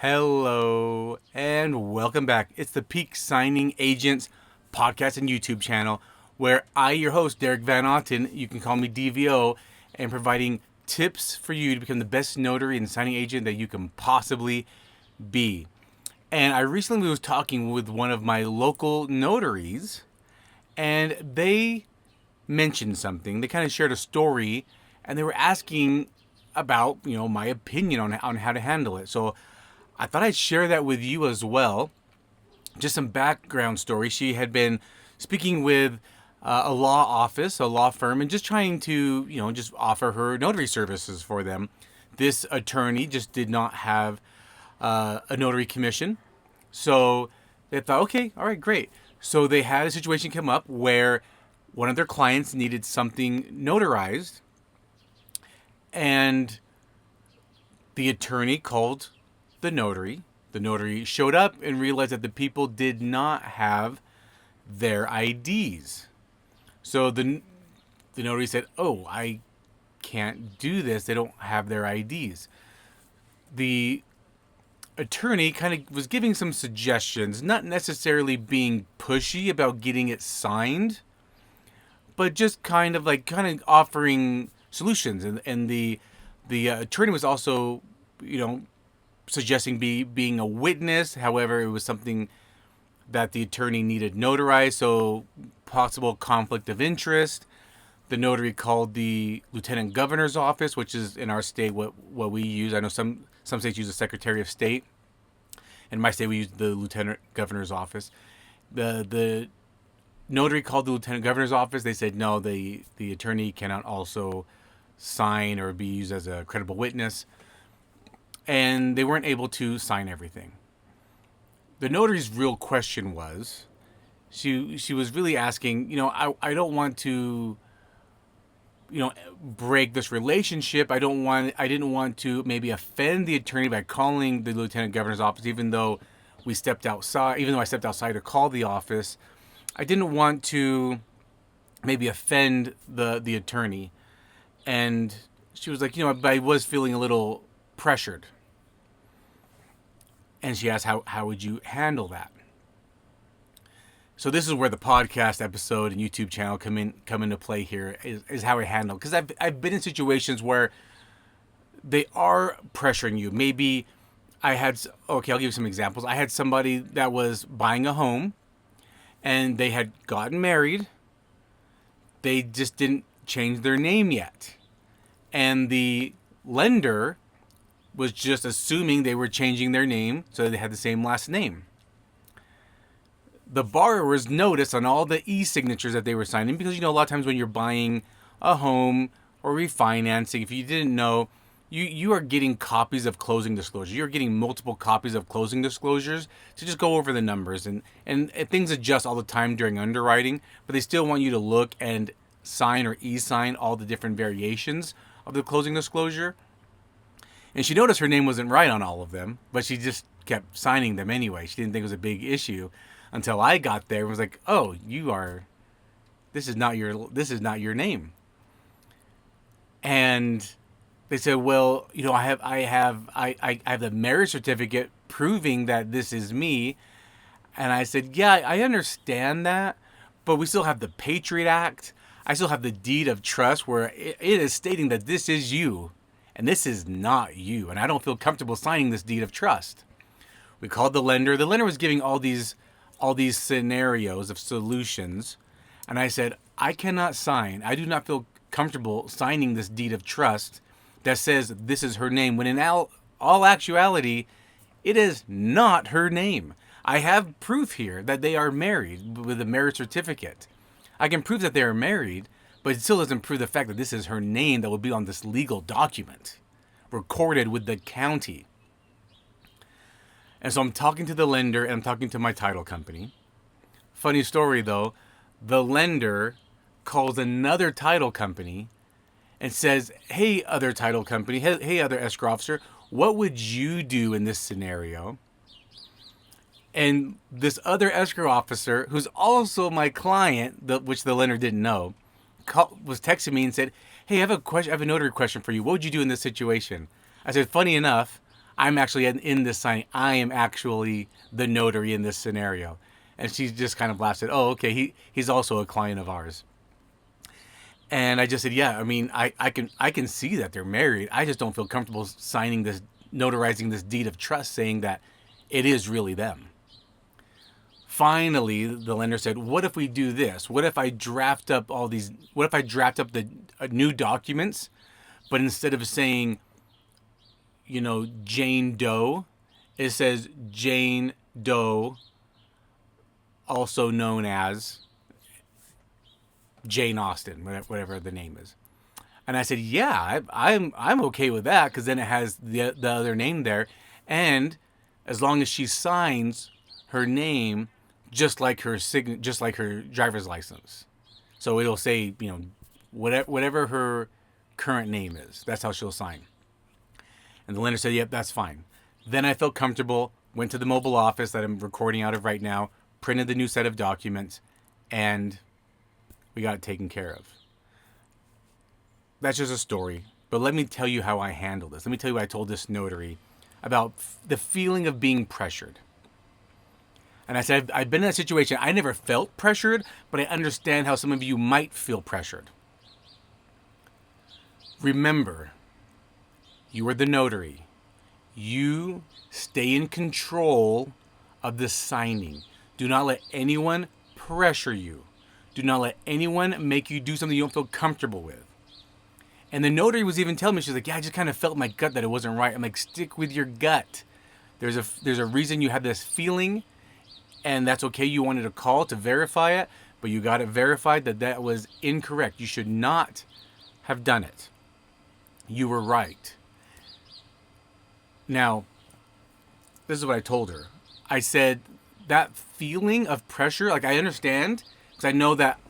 Hello and welcome back. It's the Peak Signing Agents podcast and YouTube channel where I, your host, Derek Van Otten, you can call me DVO, am providing tips for you to become the best notary and signing agent that you can possibly be. And I recently was talking with one of my local notaries and they mentioned something. They kind of shared a story and they were asking about, my opinion on how to handle it. So I thought I'd share that with you as well. Just some background story. She had been speaking with a law office, a law firm, and just trying to, just offer her notary services for them. This attorney just did not have a notary commission. So they thought, okay, all right, great. So they had a situation come up where one of their clients needed something notarized, and the attorney called the notary. The notary showed up and realized that the people did not have their IDs. So the notary said, "Oh, I can't do this. They don't have their IDs." The attorney kind of was giving some suggestions, not necessarily being pushy about getting it signed, but just kind of offering solutions. And the attorney was also, suggesting being a witness. However, it was something that the attorney needed notarized, so possible conflict of interest. The notary called the lieutenant governor's office, which is in our state what we use. I know some states use the Secretary of State. In my state, we use the lieutenant governor's office. The notary called the lieutenant governor's office. They said no, the attorney cannot also sign or be used as a credible witness. And they weren't able to sign everything. The notary's real question was, she was really asking, I don't want to, break this relationship. I didn't want to maybe offend the attorney by calling the lieutenant governor's office, even though I stepped outside to call the office. I didn't want to maybe offend the attorney. And she was like, but I was feeling a little pressured. And she asked, how would you handle that? So this is where the podcast episode and YouTube channel come into play here, is how I handle. Because I've been in situations where they are pressuring you. Maybe I'll give you some examples. I had somebody that was buying a home and they had gotten married. They just didn't change their name yet. And the lender was just assuming they were changing their name so they had the same last name. The borrowers noticed on all the e-signatures that they were signing, because a lot of times when you're buying a home or refinancing, if you didn't know, you are getting copies of closing disclosures. You're getting multiple copies of closing disclosures to just go over the numbers, and things adjust all the time during underwriting, but they still want you to look and sign or e-sign all the different variations of the closing disclosure. And she noticed her name wasn't right on all of them, but she just kept signing them anyway. She didn't think it was a big issue until I got there and was like, "Oh, this is not your name." And they said, "Well, I have the marriage certificate proving that this is me." And I said, "Yeah, I understand that, but we still have the Patriot Act. I still have the deed of trust where it is stating that this is you. And this is not you. And I don't feel comfortable signing this deed of trust." We called the lender. The lender was giving all these scenarios of solutions. And I said, "I cannot sign. I do not feel comfortable signing this deed of trust that says this is her name, when in all actuality, it is not her name. I have proof here that they are married with a marriage certificate. I can prove that they are married, but it still doesn't prove the fact that this is her name that will be on this legal document recorded with the county." And so I'm talking to the lender and I'm talking to my title company. Funny story though, the lender calls another title company and says, "Hey, other title company, hey, other escrow officer, what would you do in this scenario?" And this other escrow officer, who's also my client, which the lender didn't know, was texting me and said, "Hey, I have a question. I have a notary question for you. What would you do in this situation?" I said, "Funny enough, I'm actually in this signing. I am actually the notary in this scenario. And she just kind of laughed and said, oh, okay, he's also a client of ours. And I just said, yeah, I mean, I can see that they're married. I just don't feel comfortable signing this, notarizing this deed of trust saying that it is really them. Finally, the lender said, what if we do this? What if I draft up the new documents, but instead of saying, Jane Doe, it says Jane Doe, also known as Jane Austen, whatever the name is. And I said, yeah, I'm okay with that, because then it has the other name there, and as long as she signs her name just like her driver's license, so it'll say whatever her current name is, that's how she'll sign. And the lender said, yep, that's fine. Then I felt comfortable, went to the mobile office that I'm recording out of right now, printed the new set of documents, and we got it taken care of. That's just a story. But let me tell you how I handled this. Let me tell you what I told this notary about the feeling of being pressured. And I said, I've been in that situation. I never felt pressured, but I understand how some of you might feel pressured. Remember, you are the notary. You stay in control of the signing. Do not let anyone pressure you. Do not let anyone make you do something you don't feel comfortable with. And the notary was even telling me, she's like, yeah, I just kind of felt in my gut that it wasn't right. I'm like, stick with your gut. There's a reason you have this feeling, and that's okay. You wanted a call to verify it, but you got it verified that was incorrect. You should not have done it. You were right. Now, this is what I told her. I said, that feeling of pressure, like, I understand, because I know that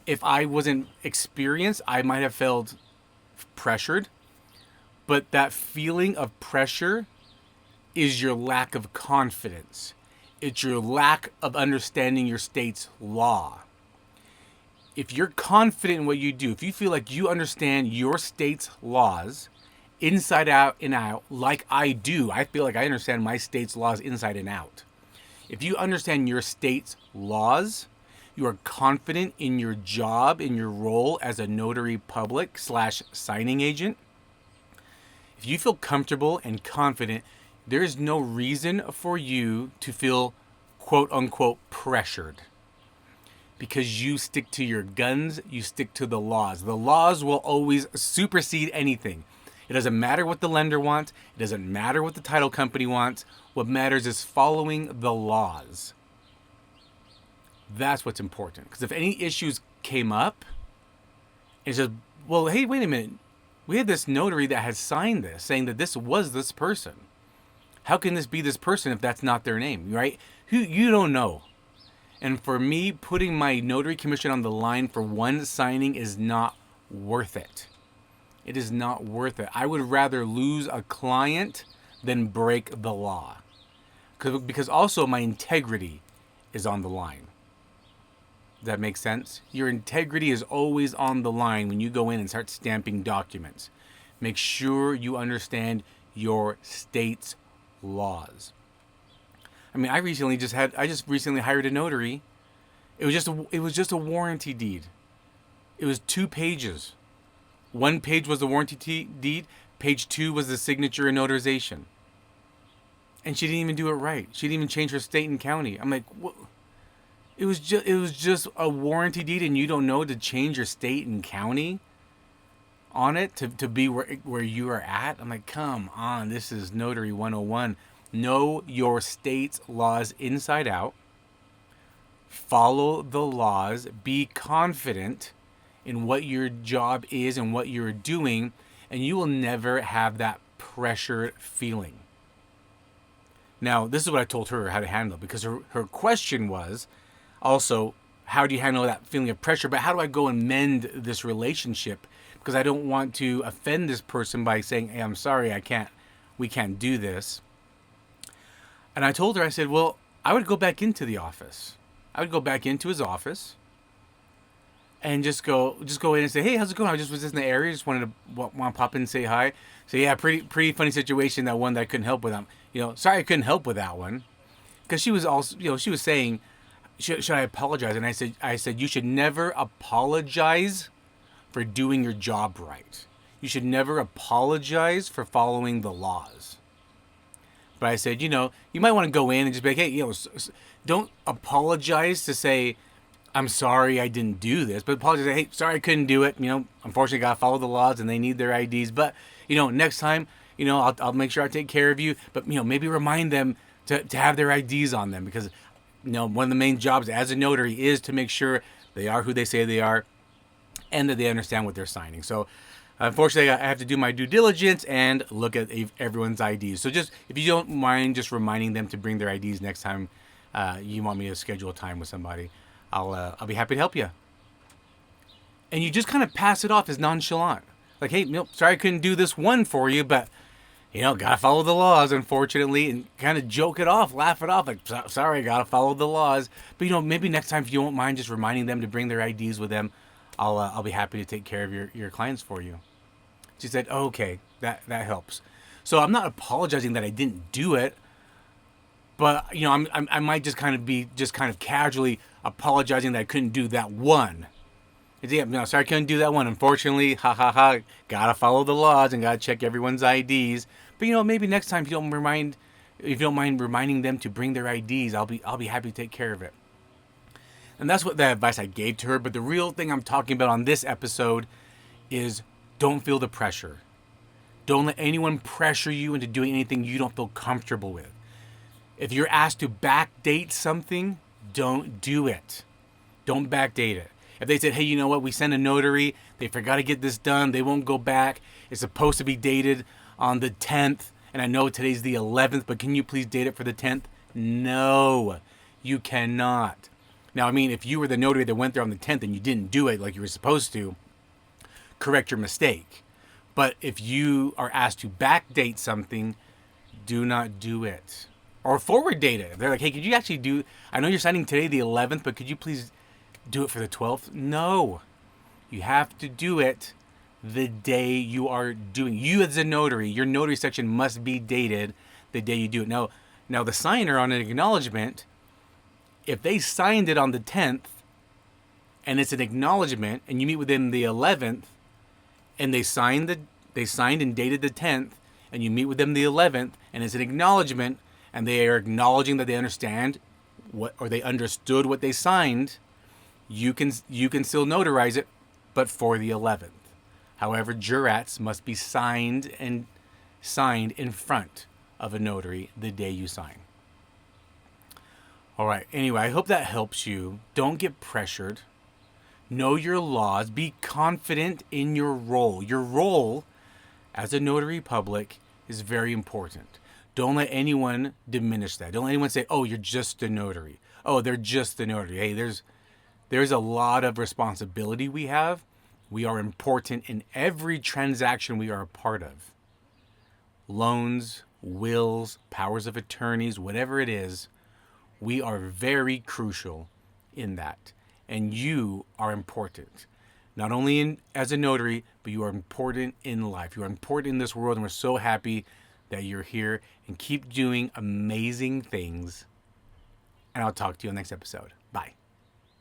if I wasn't experienced, I might have felt pressured. But that feeling of pressure is your lack of confidence. It's your lack of understanding your state's law. If you're confident in what you do, if you feel like you understand your state's laws inside out and out, like I do, I feel like I understand my state's laws inside and out. If you understand your state's laws, you are confident in your job, in your role as a notary public / signing agent. If you feel comfortable and confident, there is no reason for you to feel quote unquote pressured, because you stick to your guns, you stick to the laws. The laws will always supersede anything. It doesn't matter what the lender wants. It doesn't matter what the title company wants. What matters is following the laws. That's what's important. Because if any issues came up, it's just, well, hey, wait a minute. We had this notary that has signed this, saying that this was this person. How can this be this person if that's not their name, right? You don't know. And for me, putting my notary commission on the line for one signing is not worth it. It is not worth it. I would rather lose a client than break the law. Because also my integrity is on the line. Does that make sense? Your integrity is always on the line when you go in and start stamping documents. Make sure you understand your state's laws. I mean, I just recently hired a notary. It was just a warranty deed. It was 2 pages. 1 page was the warranty deed. Page 2 was the signature and notarization. And she didn't even do it right. She didn't even change her state and county. I'm like, what? It was just a warranty deed, and you don't know to change your state and county on it to be where you are at? I'm like, come on, this is Notary 101. Know your state's laws inside out. Follow the laws. Be confident in what your job is and what you're doing, and you will never have that pressured feeling. Now, this is what I told her how to handle it, because her question was also, how do you handle that feeling of pressure? But how do I go and mend this relationship? Because I don't want to offend this person by saying, hey, I'm sorry, we can't do this. And I told her, I said, well, I would go back into the office. I would go back into his office, and just go in and say, hey, how's it going? I just was just in the area, just wanted to want to pop in and say hi. So yeah, pretty funny situation, that one that I couldn't help with. Sorry I couldn't help with that one, because she was also, she was saying, should I apologize? And I said you should never apologize for doing your job right. You should never apologize for following the laws. But I said, you might want to go in and just be like, hey, don't apologize to say, I'm sorry I didn't do this, but apologize, hey, sorry I couldn't do it. Unfortunately, got to follow the laws and they need their IDs. But, next time, I'll make sure I take care of you. But, maybe remind them to have their IDs on them, because, one of the main jobs as a notary is to make sure they are who they say they are and that they understand what they're signing. So, unfortunately, I have to do my due diligence and look at everyone's IDs. So just, if you don't mind just reminding them to bring their IDs next time you want me to schedule a time with somebody, I'll be happy to help you. And you just kind of pass it off as nonchalant. Like, hey, sorry I couldn't do this one for you, but, gotta follow the laws, unfortunately, and kind of joke it off, laugh it off, like, sorry, gotta follow the laws. But, maybe next time, if you don't mind just reminding them to bring their IDs with them, I'll be happy to take care of your clients for you. She said, oh, okay, that helps. So I'm not apologizing that I didn't do it, but I might just kind of casually apologizing that I couldn't do that one. Yeah, sorry I couldn't do that one. Unfortunately, gotta follow the laws and gotta check everyone's IDs. But maybe next time, if you don't mind reminding them to bring their IDs, I'll be happy to take care of it. And that's what the advice I gave to her. But the real thing I'm talking about on this episode is, don't feel the pressure. Don't let anyone pressure you into doing anything you don't feel comfortable with. If you're asked to backdate something, don't do it. Don't backdate it. If they said, hey, you know what, we sent a notary, they forgot to get this done, they won't go back, it's supposed to be dated on the 10th, and I know today's the 11th, but can you please date it for the 10th? No, you cannot. Now, if you were the notary that went there on the 10th and you didn't do it like you were supposed to, correct your mistake. But if you are asked to backdate something, do not do it. Or forward date it. They're like, hey, could you actually do, I know you're signing today the 11th, but could you please do it for the 12th? No. You have to do it the day you are doing. You as a notary, your notary section must be dated the day you do it. Now the signer on an acknowledgement, if they signed it on the 10th and it's an acknowledgement and you meet with them the 11th and they signed and dated the 10th and you meet with them the 11th and it's an acknowledgement and they are acknowledging that they understand or they understood what they signed, you can still notarize it, but for the 11th. However, jurats must be signed in front of a notary the day you sign. All right. Anyway, I hope that helps you. Don't get pressured. Know your laws. Be confident in your role. Your role as a notary public is very important. Don't let anyone diminish that. Don't let anyone say, oh, you're just a notary. Oh, they're just a notary. Hey, there's a lot of responsibility we have. We are important in every transaction we are a part of. Loans, wills, powers of attorneys, whatever it is, we are very crucial in that. And you are important. Not only as a notary, but you are important in life. You are important in this world, and we're so happy that you're here. And keep doing amazing things. And I'll talk to you on the next episode.